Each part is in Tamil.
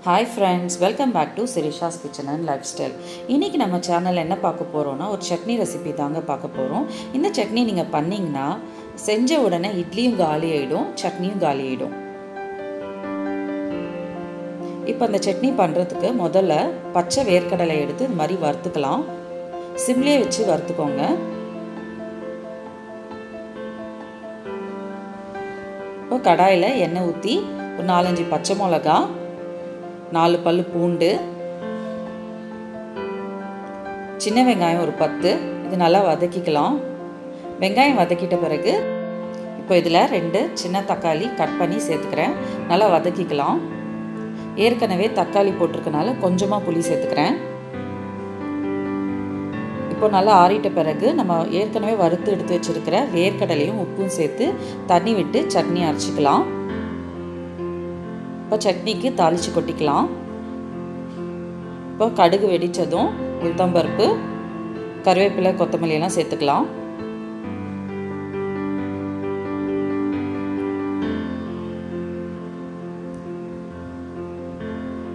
Hi friends, welcome back to Sirisha's Kitchen and Lifestyle. இன்னைக்கு நம்ம சேனல்ல என்ன பார்க்க போறோம்னா ஒரு சட்னி ரெசிபி தாங்க பார்க்க போறோம். இந்த சட்னி நீங்க பண்ணீங்கனா செஞ்ச உடனே இட்லியும் காலி ஆயிடும், சட்னியும் காலி ஆயிடும். இப்போ அந்த சட்னி பண்றதுக்கு முதல்ல பச்சை வேர்க்கடலை எடுத்து இந்த மாதிரி வறுத்துக்கலாம். சிம்லயே வச்சு வறுத்துக்கோங்க. இப்போ கடாயில எண்ணெய் ஊத்தி ஒரு 4-5 பச்சை மிளகாய் 4 பல்லு பூண்டு சின்ன வெங்காயம் ஒரு 10 இது நல்லா வதக்கிக்கலாம். வெங்காயம் வதக்கிட்ட பிறகு இப்போ இதில் 2 சின்ன தக்காளி கட் பண்ணி சேர்த்துக்கிறேன். நல்லா வதக்கிக்கலாம். ஏற்கனவே தக்காளி போட்டிருக்கனால கொஞ்சமாக புளி சேர்த்துக்கிறேன். இப்போ நல்லா ஆறிட்ட பிறகு நம்ம ஏற்கனவே வறுத்து எடுத்து வச்சிருக்கிற வேர்க்கடலையும் உப்பும் சேர்த்து தண்ணி விட்டு சட்னி அரைச்சிக்கலாம். இப்போ சட்னிக்கு தாளிச்சு கொட்டிக்கலாம். இப்போ கடுகு வெடிச்சதும் உளுத்தம்பருப்பு கருவேப்பிலை கொத்தமல்லி எல்லாம் சேர்த்துக்கலாம்.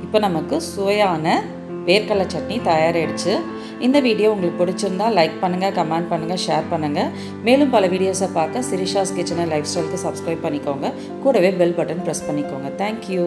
இப்போ நமக்கு சுவையான வேர்க்கடலை சட்னி தயாராகிடுச்சு. இந்த வீடியோ உங்களுக்கு பிடிச்சிருந்தா லைக் பண்ணுங்கள், கமெண்ட் பண்ணுங்கள், ஷேர் பண்ணுங்கள். மேலும் பல வீடியோஸை பார்க்க சிரிஷாஸ் கிச்சன் அண்ட் லைஃப் ஸ்டைலுக்கு சப்ஸ்கிரைப் பண்ணிக்கோங்க. கூடவே பெல் பட்டன் ப்ரெஸ் பண்ணிக்கோங்க. தேங்க்யூ.